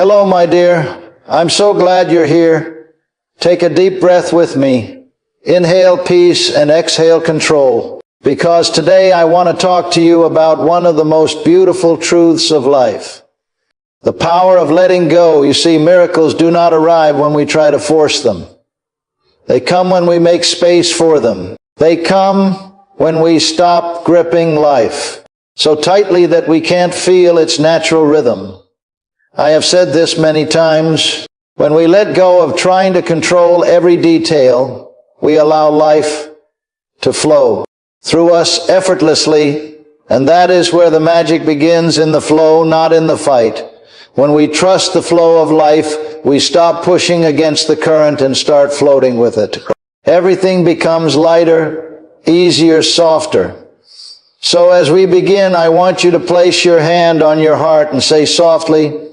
Hello, my dear. I'm so glad you're here. Take a deep breath with me. Inhale peace and exhale control. Because today I want to talk to you about one of the most beautiful truths of life. The power of letting go. You see, miracles do not arrive when we try to force them. They come when we make space for them. They come when we stop gripping life so tightly that we can't feel its natural rhythm. I have said this many times. When we let go of trying to control every detail, we allow life to flow through us effortlessly, and that is where the magic begins, in the flow, not in the fight. When we trust the flow of life, we stop pushing against the current and start floating with it. Everything becomes lighter, easier, softer. So as we begin, I want you to place your hand on your heart and say softly,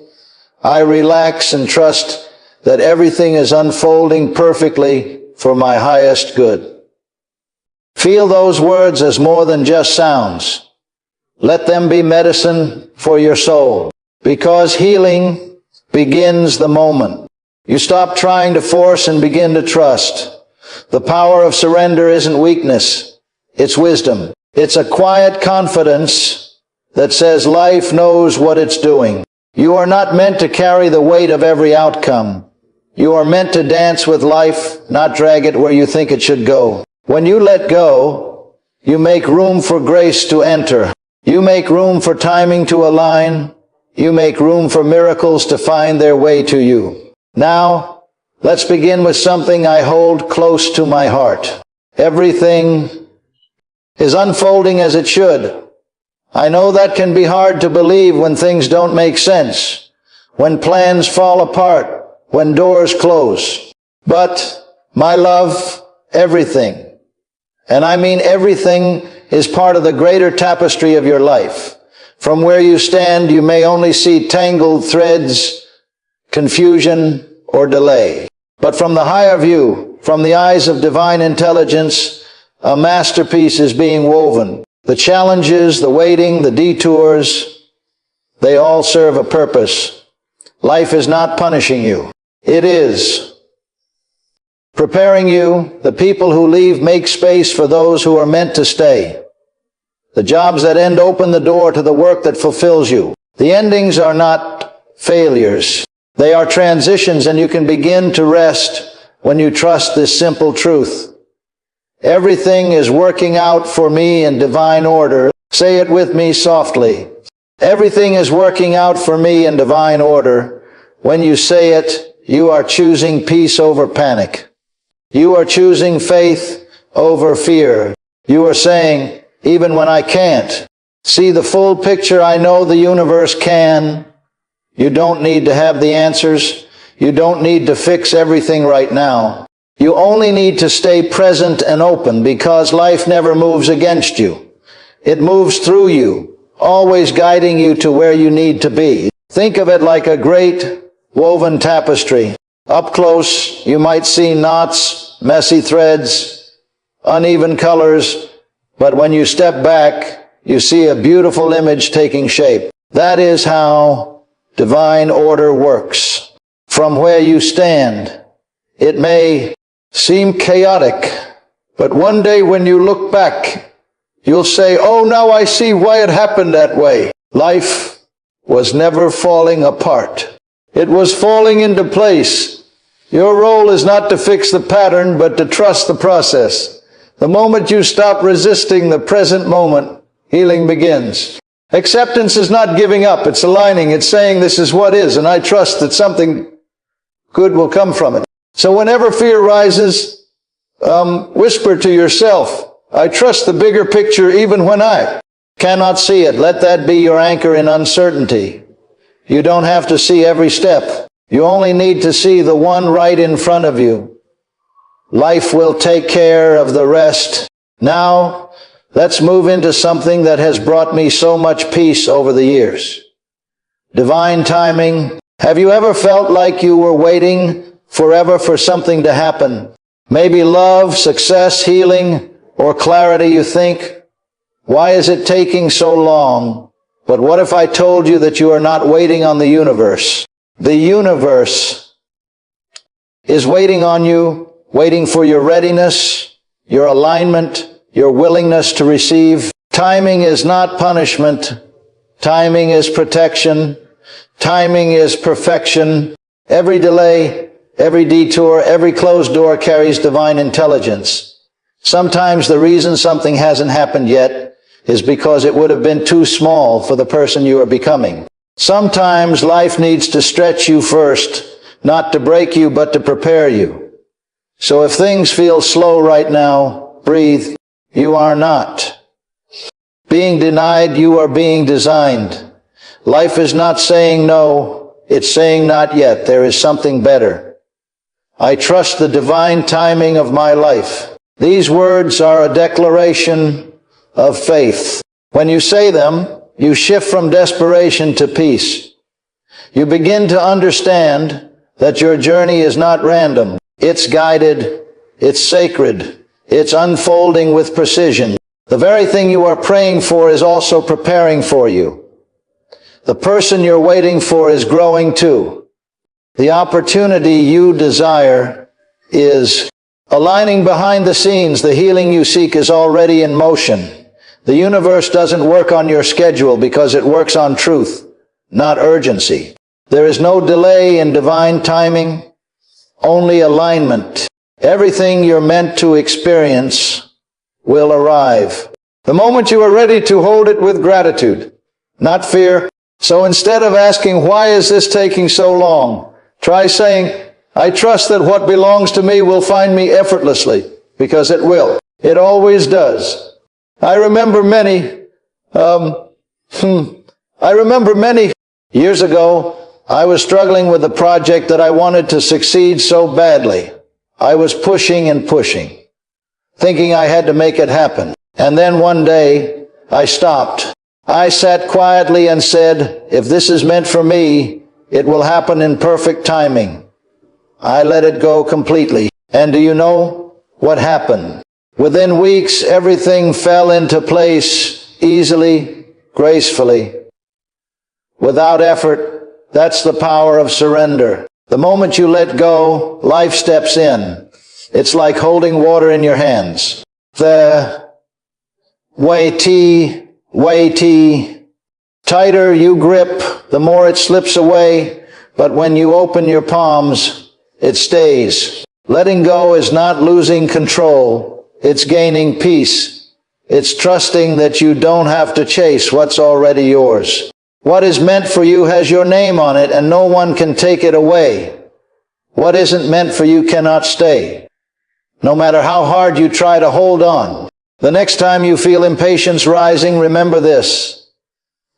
I relax and trust that everything is unfolding perfectly for my highest good. Feel those words as more than just sounds. Let them be medicine for your soul, because healing begins the moment you stop trying to force and begin to trust. The power of surrender isn't weakness, it's wisdom. It's a quiet confidence that says life knows what it's doing. You are not meant to carry the weight of every outcome. You are meant to dance with life, not drag it where you think it should go. When you let go, you make room for grace to enter. You make room for timing to align. You make room for miracles to find their way to you. Now, let's begin with something I hold close to my heart. Everything is unfolding as it should. I know that can be hard to believe when things don't make sense, when plans fall apart, when doors close. But, my love, everything, and I mean everything, is part of the greater tapestry of your life. From where you stand, you may only see tangled threads, confusion, or delay. But from the higher view, from the eyes of divine intelligence, a masterpiece is being woven. The challenges, the waiting, the detours, they all serve a purpose. Life is not punishing you. It is preparing you. The people who leave make space for those who are meant to stay. The jobs that end open the door to the work that fulfills you. The endings are not failures. They are transitions, and you can begin to rest when you trust this simple truth. Everything is working out for me in divine order. Say it with me softly. Everything is working out for me in divine order. When you say it, you are choosing peace over panic. You are choosing faith over fear. You are saying, even when I can't see the full picture, I know the universe can. You don't need to have the answers. You don't need to fix everything right now. You only need to stay present and open, because life never moves against you. It moves through you, always guiding you to where you need to be. Think of it like a great woven tapestry. Up close, you might see knots, messy threads, uneven colors, but when you step back, you see a beautiful image taking shape. That is how divine order works. From where you stand, it may seem chaotic, but one day when you look back, you'll say, oh, now I see why it happened that way. Life was never falling apart. It was falling into place. Your role is not to fix the pattern, but to trust the process. The moment you stop resisting the present moment, healing begins. Acceptance is not giving up. It's aligning. It's saying this is what is, and I trust that something good will come from it. So whenever fear rises, whisper to yourself, I trust the bigger picture even when I cannot see it. Let that be your anchor in uncertainty. You don't have to see every step. You only need to see the one right in front of you. Life will take care of the rest. Now, let's move into something that has brought me so much peace over the years. Divine timing. Have you ever felt like you were waiting forever for something to happen? Maybe love, success, healing, or clarity. You think, why is it taking so long? But what if I told you that you are not waiting on the universe? The universe is waiting on you, waiting for your readiness, your alignment, your willingness to receive. Timing is not punishment. Timing is protection. Timing is perfection. Every delay, every detour, every closed door carries divine intelligence. Sometimes the reason something hasn't happened yet is because it would have been too small for the person you are becoming. Sometimes life needs to stretch you first, not to break you, but to prepare you. So if things feel slow right now, breathe. You are not being denied, you are being designed. Life is not saying no, it's saying not yet. There is something better. I trust the divine timing of my life. These words are a declaration of faith. When you say them, you shift from desperation to peace. You begin to understand that your journey is not random. It's guided, it's sacred, it's unfolding with precision. The very thing you are praying for is also preparing for you. The person you're waiting for is growing too. The opportunity you desire is aligning behind the scenes. The healing you seek is already in motion. The universe doesn't work on your schedule because it works on truth, not urgency. There is no delay in divine timing, only alignment. Everything you're meant to experience will arrive. The moment you are ready to hold it with gratitude, not fear. So instead of asking, why is this taking so long? Try saying, I trust that what belongs to me will find me effortlessly, because it will. It always does. I remember many years ago, I was struggling with a project that I wanted to succeed so badly. I was pushing and pushing, thinking I had to make it happen. And then one day, I stopped. I sat quietly and said, if this is meant for me, it will happen in perfect timing. I let it go completely. And do you know what happened? Within weeks, everything fell into place easily, gracefully, without effort. That's the power of surrender. The moment you let go, life steps in. It's like holding water in your hands. The weighty, tighter you grip, the more it slips away. But when you open your palms, it stays. Letting go is not losing control. It's gaining peace. It's trusting that you don't have to chase what's already yours. What is meant for you has your name on it, and no one can take it away. What isn't meant for you cannot stay, no matter how hard you try to hold on. The next time you feel impatience rising, remember this.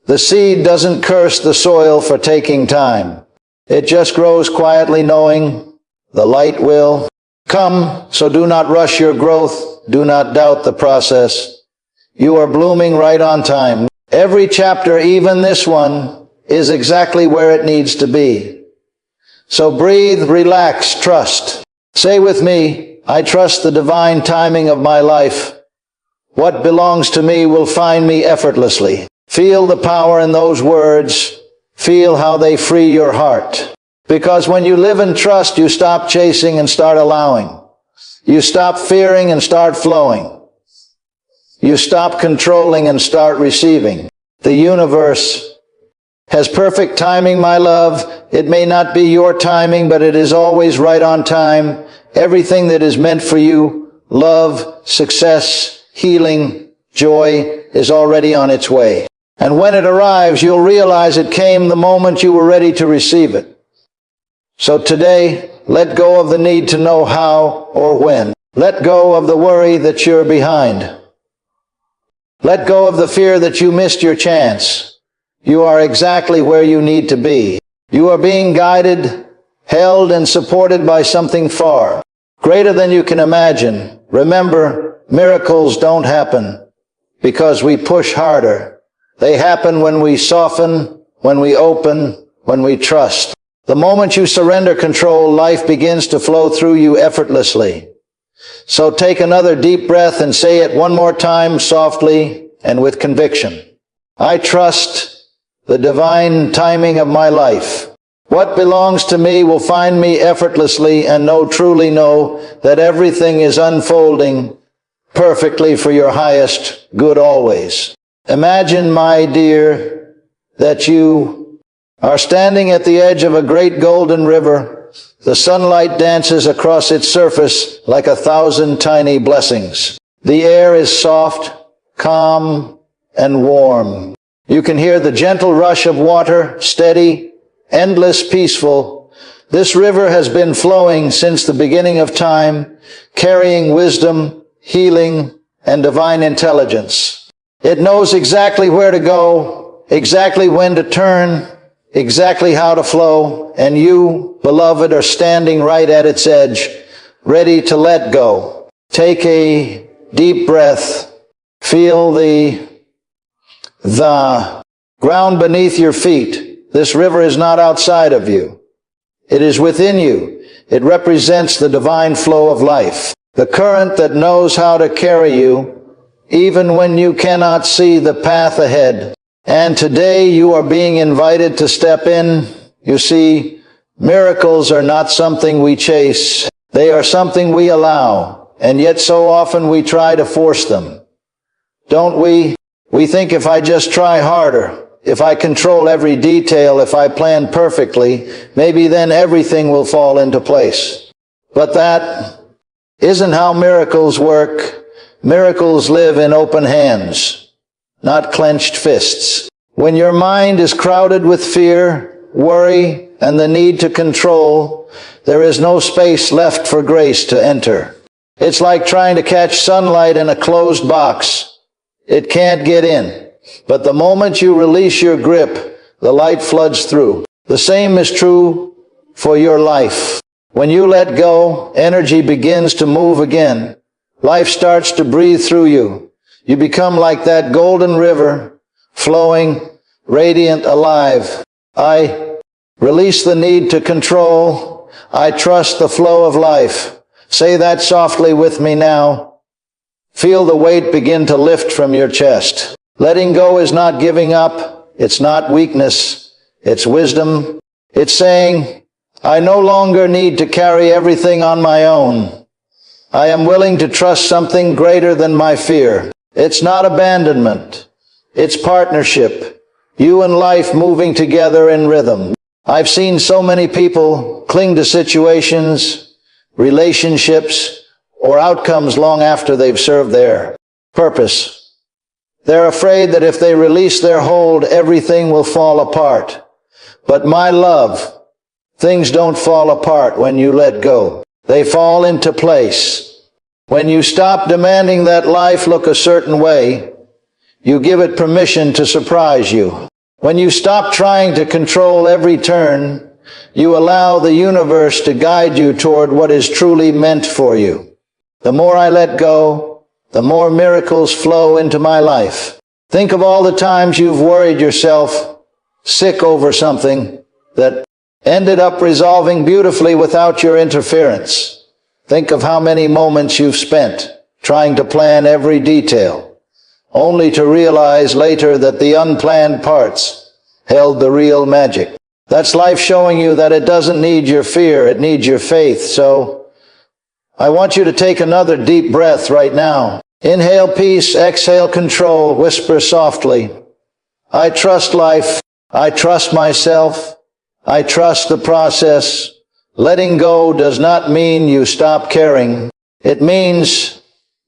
The seed doesn't curse the soil for taking time. It just grows quietly, knowing the light will come. So do not rush your growth. Do not doubt the process. You are blooming right on time. Every chapter, even this one, is exactly where it needs to be. So breathe, relax, trust. Say with me, I trust the divine timing of my life. What belongs to me will find me effortlessly. Feel the power in those words. Feel how they free your heart. Because when you live in trust, you stop chasing and start allowing. You stop fearing and start flowing. You stop controlling and start receiving. The universe has perfect timing, my love. It may not be your timing, but it is always right on time. Everything that is meant for you, love, success, healing, joy, is already on its way. And when it arrives, you'll realize it came the moment you were ready to receive it. So today, let go of the need to know how or when. Let go of the worry that you're behind. Let go of the fear that you missed your chance. You are exactly where you need to be. You are being guided, held, and supported by something far greater than you can imagine. Remember, miracles don't happen because we push harder. They happen when we soften, when we open, when we trust. The moment you surrender control, life begins to flow through you effortlessly. So take another deep breath and say it one more time softly and with conviction. I trust the divine timing of my life. What belongs to me will find me effortlessly and truly know that everything is unfolding perfectly for your highest good always. Imagine, my dear, that you are standing at the edge of a great golden river. The sunlight dances across its surface like 1,000 tiny blessings. The air is soft, calm, and warm. You can hear the gentle rush of water, steady, endless, peaceful. This river has been flowing since the beginning of time, carrying wisdom, healing, and divine intelligence. It knows exactly where to go, exactly when to turn, exactly how to flow, and you, beloved, are standing right at its edge, ready to let go. Take a deep breath. Feel the ground beneath your feet. This river is not outside of you. It is within you. It represents the divine flow of life, the current that knows how to carry you, even when you cannot see the path ahead. And today you are being invited to step in. You see, miracles are not something we chase. They are something we allow, and yet so often we try to force them. Don't we? We think if I just try harder, if I control every detail, if I plan perfectly, maybe then everything will fall into place. But that isn't how miracles work. Miracles live in open hands, not clenched fists. When your mind is crowded with fear, worry, and the need to control, there is no space left for grace to enter. It's like trying to catch sunlight in a closed box. It can't get in. But the moment you release your grip, the light floods through. The same is true for your life. When you let go, energy begins to move again. Life starts to breathe through you. You become like that golden river, flowing, radiant, alive. I release the need to control. I trust the flow of life. Say that softly with me now. Feel the weight begin to lift from your chest. Letting go is not giving up. It's not weakness. It's wisdom. It's saying, I no longer need to carry everything on my own. I am willing to trust something greater than my fear. It's not abandonment. It's partnership. You and life moving together in rhythm. I've seen so many people cling to situations, relationships, or outcomes long after they've served their purpose. They're afraid that if they release their hold, everything will fall apart. But my love, things don't fall apart when you let go. They fall into place. When you stop demanding that life look a certain way, you give it permission to surprise you. When you stop trying to control every turn, you allow the universe to guide you toward what is truly meant for you. The more I let go, the more miracles flow into my life. Think of all the times you've worried yourself sick over something that ended up resolving beautifully without your interference. Think of how many moments you've spent trying to plan every detail, only to realize later that the unplanned parts held the real magic. That's life showing you that it doesn't need your fear, it needs your faith. So I want you to take another deep breath right now. Inhale peace, exhale control, whisper softly, I trust life, I trust myself, I trust the process. Letting go does not mean you stop caring. It means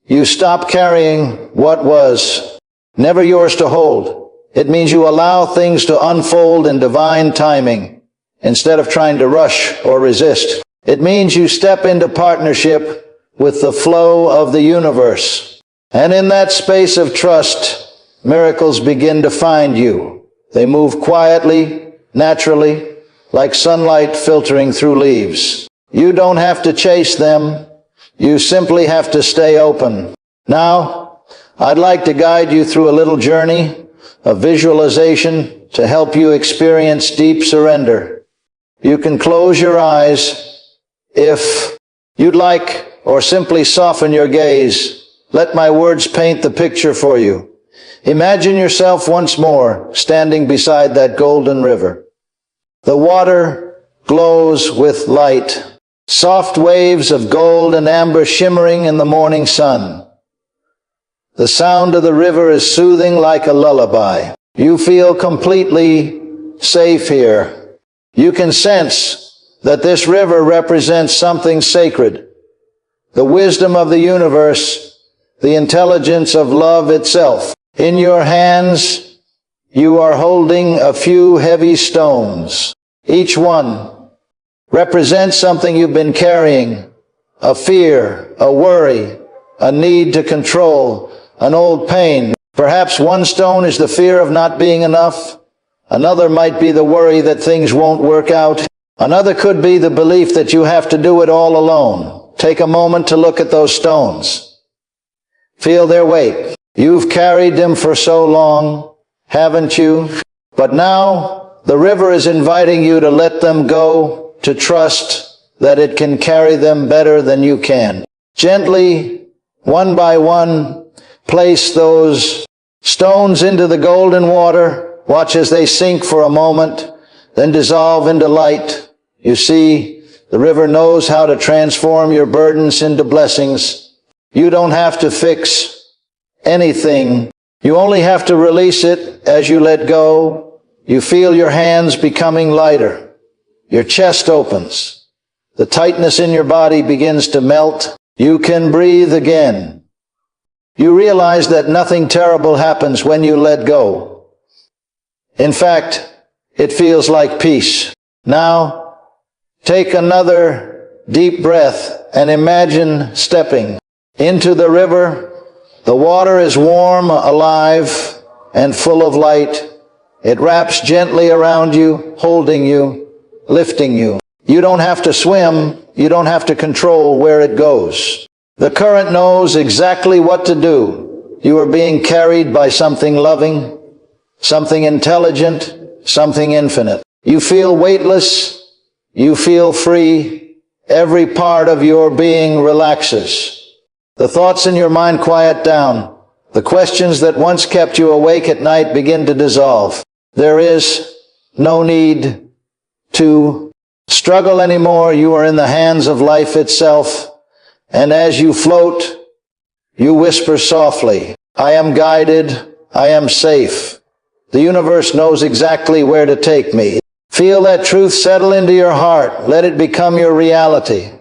you stop carrying what was never yours to hold. It means you allow things to unfold in divine timing instead of trying to rush or resist. It means you step into partnership with the flow of the universe. And in that space of trust, miracles begin to find you. They move quietly, naturally, like sunlight filtering through leaves. You don't have to chase them. You simply have to stay open. Now, I'd like to guide you through a little journey of visualization to help you experience deep surrender. You can close your eyes if you'd like, or simply soften your gaze. Let my words paint the picture for you. Imagine yourself once more standing beside that golden river. The water glows with light. Soft waves of gold and amber shimmering in the morning sun. The sound of the river is soothing like a lullaby. You feel completely safe here. You can sense that this river represents something sacred. The wisdom of the universe, the intelligence of love itself. In your hands, you are holding a few heavy stones. Each one represents something you've been carrying, a fear, a worry, a need to control, an old pain. Perhaps one stone is the fear of not being enough. Another might be the worry that things won't work out. Another could be the belief that you have to do it all alone. Take a moment to look at those stones. Feel their weight. You've carried them for so long, haven't you? But now the river is inviting you to let them go, to trust that it can carry them better than you can. Gently, one by one, place those stones into the golden water. Watch as they sink for a moment, then dissolve into light. You see, the river knows how to transform your burdens into blessings. You don't have to fix anything. You only have to release it as you let go. You feel your hands becoming lighter. Your chest opens. The tightness in your body begins to melt. You can breathe again. You realize that nothing terrible happens when you let go. In fact, it feels like peace. Now, take another deep breath and imagine stepping into the river. The water is warm, alive, and full of light. It wraps gently around you, holding you, lifting you. You don't have to swim. You don't have to control where it goes. The current knows exactly what to do. You are being carried by something loving, something intelligent, something infinite. You feel weightless. You feel free. Every part of your being relaxes. The thoughts in your mind quiet down. The questions that once kept you awake at night begin to dissolve. There is no need to struggle anymore. You are in the hands of life itself. And as you float, you whisper softly, I am guided. I am safe. The universe knows exactly where to take me. Feel that truth settle into your heart. Let it become your reality.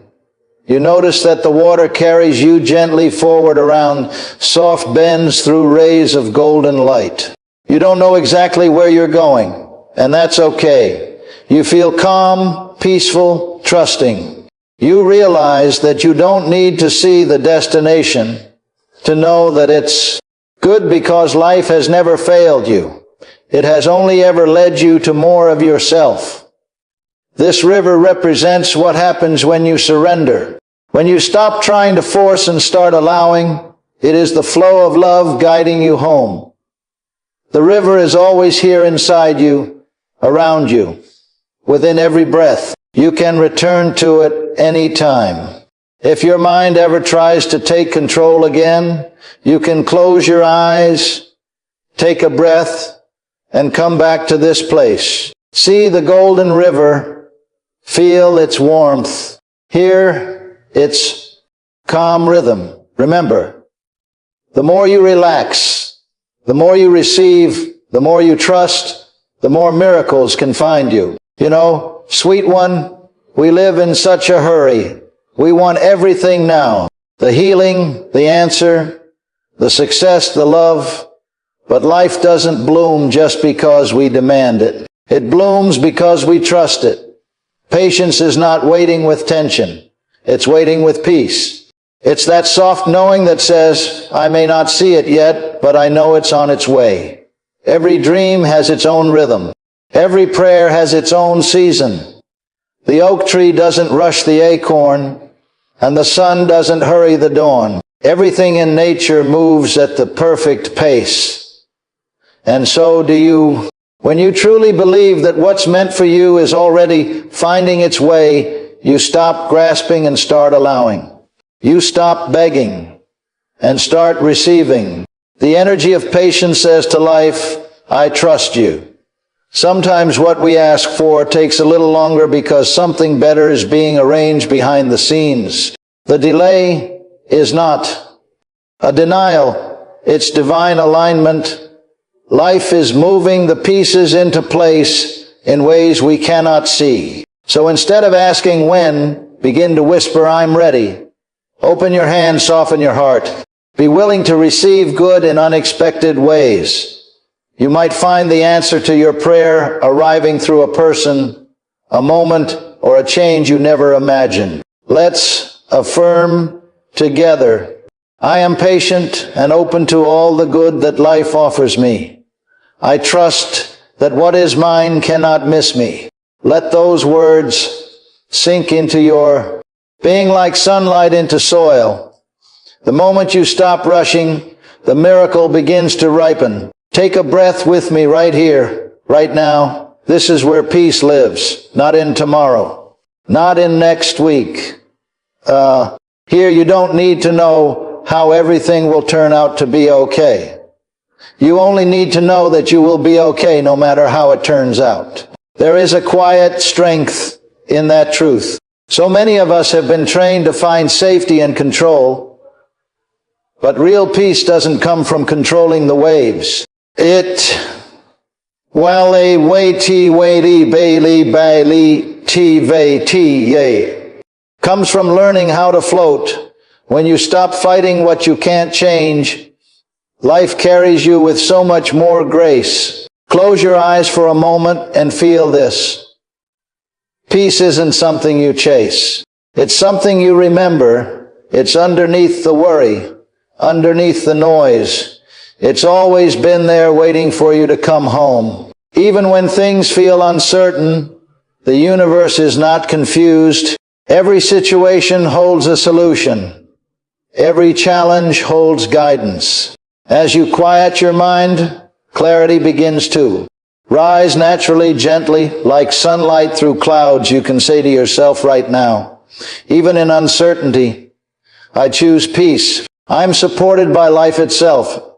You notice that the water carries you gently forward around soft bends through rays of golden light. You don't know exactly where you're going, and that's okay. You feel calm, peaceful, trusting. You realize that you don't need to see the destination to know that it's good, because life has never failed you. It has only ever led you to more of yourself. This river represents what happens when you surrender. When you stop trying to force and start allowing, it is the flow of love guiding you home. The river is always here inside you, around you, within every breath. You can return to it any time. If your mind ever tries to take control again, you can close your eyes, take a breath, and come back to this place. See the golden river. Feel its warmth. Hear its calm rhythm. Remember, the more you relax, the more you receive, the more you trust, the more miracles can find you. You know, sweet one, we live in such a hurry. We want everything now. The healing, the answer, the success, the love. But life doesn't bloom just because we demand it. It blooms because we trust it. Patience is not waiting with tension. It's waiting with peace. It's that soft knowing that says, I may not see it yet, but I know it's on its way. Every dream has its own rhythm. Every prayer has its own season. The oak tree doesn't rush the acorn, and the sun doesn't hurry the dawn. Everything in nature moves at the perfect pace. And so do you. When you truly believe that what's meant for you is already finding its way, you stop grasping and start allowing. You stop begging and start receiving. The energy of patience says to life, I trust you. Sometimes what we ask for takes a little longer because something better is being arranged behind the scenes. The delay is not a denial, it's divine alignment. Life is moving the pieces into place in ways we cannot see. So instead of asking when, begin to whisper, I'm ready. Open your hand, soften your heart. Be willing to receive good in unexpected ways. You might find the answer to your prayer arriving through a person, a moment, or a change you never imagined. Let's affirm together. I am patient and open to all the good that life offers me. I trust that what is mine cannot miss me. Let those words sink into your being like sunlight into soil. The moment you stop rushing, the miracle begins to ripen. Take a breath with me right here, right now. This is where peace lives, not in tomorrow, not in next week. Here you don't need to know how everything will turn out to be okay. You only need to know that you will be okay no matter how it turns out. There is a quiet strength in that truth. So many of us have been trained to find safety and control, but real peace doesn't come from controlling the waves. Comes from learning how to float. When you stop fighting what you can't change, life carries you with so much more grace. Close your eyes for a moment and feel this. Peace isn't something you chase. It's something you remember. It's underneath the worry, underneath the noise. It's always been there waiting for you to come home. Even when things feel uncertain, the universe is not confused. Every situation holds a solution. Every challenge holds guidance. As you quiet your mind, clarity begins to rise naturally, gently, like sunlight through clouds. You can say to yourself right now, even in uncertainty, I choose peace. I'm supported by life itself.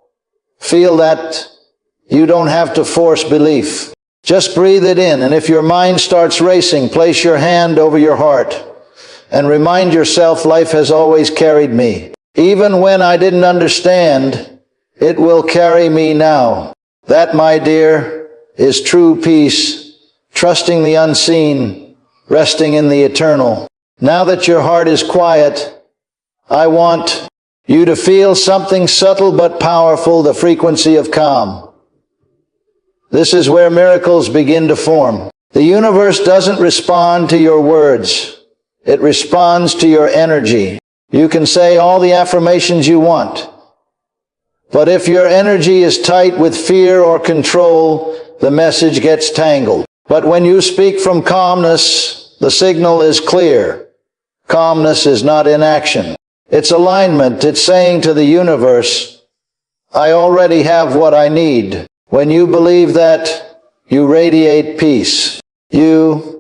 Feel that you don't have to force belief. Just breathe it in, and if your mind starts racing, place your hand over your heart and remind yourself life has always carried me. Even when I didn't understand, it will carry me now. That, my dear, is true peace, trusting the unseen, resting in the eternal. Now that your heart is quiet, I want you to feel something subtle but powerful, the frequency of calm. This is where miracles begin to form. The universe doesn't respond to your words. It responds to your energy. You can say all the affirmations you want, but if your energy is tight with fear or control, the message gets tangled. But when you speak from calmness, the signal is clear. Calmness is not inaction. It's alignment. It's saying to the universe, I already have what I need. When you believe that, you radiate peace. You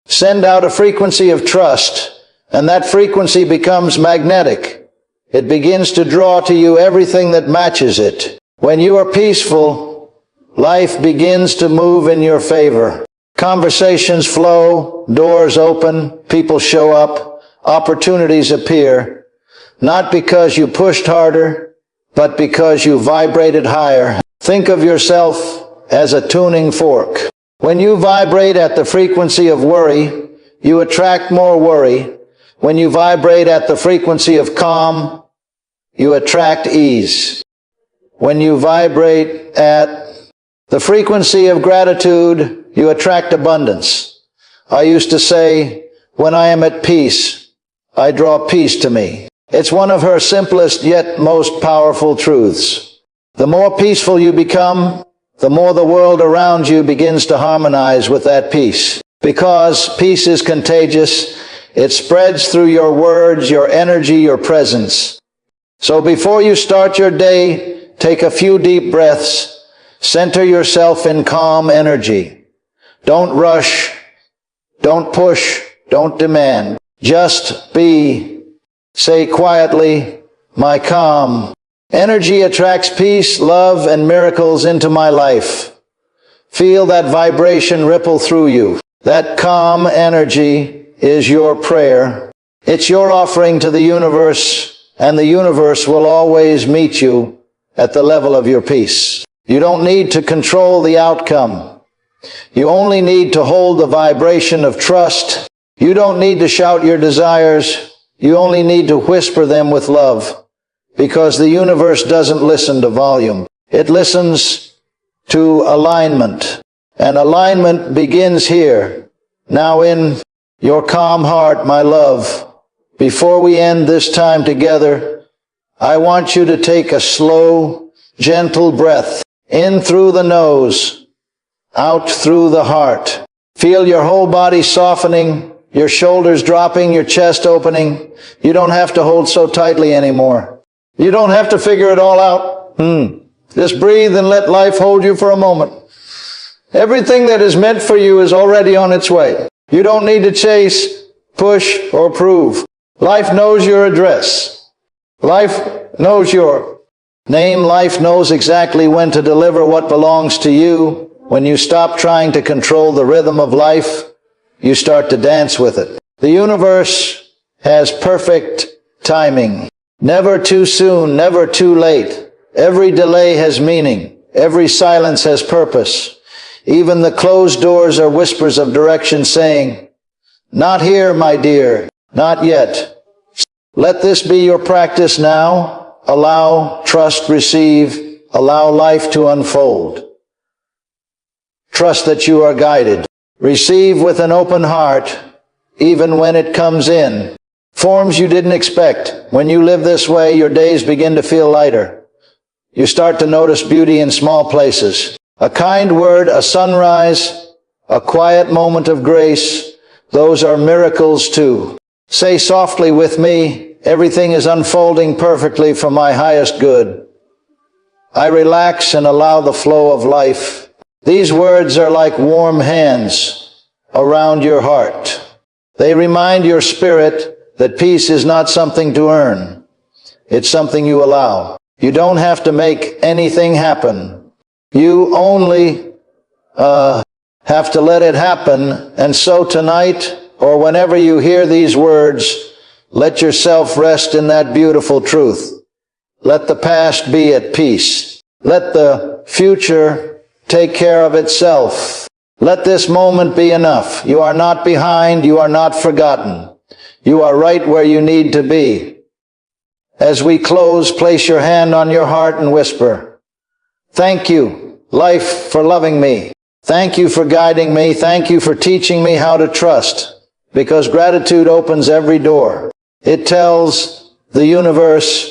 send out a frequency of trust, and that frequency becomes magnetic. It begins to draw to you everything that matches it. When you are peaceful, life begins to move in your favor. Conversations flow, doors open, people show up, opportunities appear. Not because you pushed harder, but because you vibrated higher. Think of yourself as a tuning fork. When you vibrate at the frequency of worry, you attract more worry. When you vibrate at the frequency of calm, you attract ease. When you vibrate at the frequency of gratitude, you attract abundance. I used to say, when I am at peace, I draw peace to me. It's one of her simplest yet most powerful truths. The more peaceful you become, the more the world around you begins to harmonize with that peace. Because peace is contagious, it spreads through your words, your energy, your presence. So before you start your day, take a few deep breaths. Center yourself in calm energy. Don't rush. Don't push. Don't demand. Just be. Say quietly, my calm energy attracts peace, love, and miracles into my life. Feel that vibration ripple through you. That calm energy is your prayer. It's your offering to the universe, and the universe will always meet you at the level of your peace. You don't need to control the outcome. You only need to hold the vibration of trust. You don't need to shout your desires. You only need to whisper them with love, because the universe doesn't listen to volume. It listens to alignment. And alignment begins here. Now in your calm heart, my love, before we end this time together, I want you to take a slow, gentle breath in through the nose, out through the heart. Feel your whole body softening, your shoulders dropping, your chest opening. You don't have to hold so tightly anymore. You don't have to figure it all out. Just breathe and let life hold you for a moment. Everything that is meant for you is already on its way. You don't need to chase, push, or prove. Life knows your address. Life knows your name. Life knows exactly when to deliver what belongs to you. When you stop trying to control the rhythm of life, you start to dance with it. The universe has perfect timing. Never too soon, never too late. Every delay has meaning. Every silence has purpose. Even the closed doors are whispers of direction saying, "Not here, my dear, not yet." Let this be your practice now. Allow, trust, receive. Allow life to unfold. Trust that you are guided. Receive with an open heart, even when it comes in forms you didn't expect. When you live this way, your days begin to feel lighter. You start to notice beauty in small places. A kind word, a sunrise, a quiet moment of grace, those are miracles too. Say softly with me, everything is unfolding perfectly for my highest good. I relax and allow the flow of life. These words are like warm hands around your heart. They remind your spirit that peace is not something to earn. It's something you allow. You don't have to make anything happen. You only have to let it happen. And so tonight, or whenever you hear these words, let yourself rest in that beautiful truth. Let the past be at peace. Let the future take care of itself. Let this moment be enough. You are not behind. You are not forgotten. You are right where you need to be. As we close, place your hand on your heart and whisper, "Thank you, life, for loving me. Thank you for guiding me. Thank you for teaching me how to trust." Because gratitude opens every door. It tells the universe,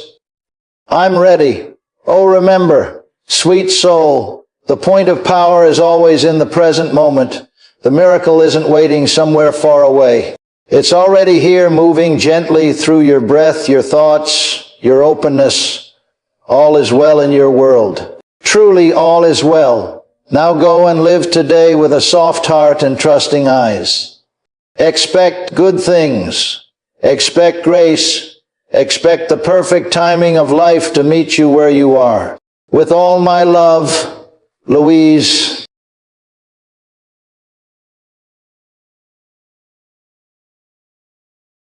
"I'm ready." Oh, remember, sweet soul, the point of power is always in the present moment. The miracle isn't waiting somewhere far away. It's already here, moving gently through your breath, your thoughts, your openness. All is well in your world. Truly all is well. Now go and live today with a soft heart and trusting eyes. Expect good things. Expect grace. Expect the perfect timing of life to meet you where you are. With all my love, Louise.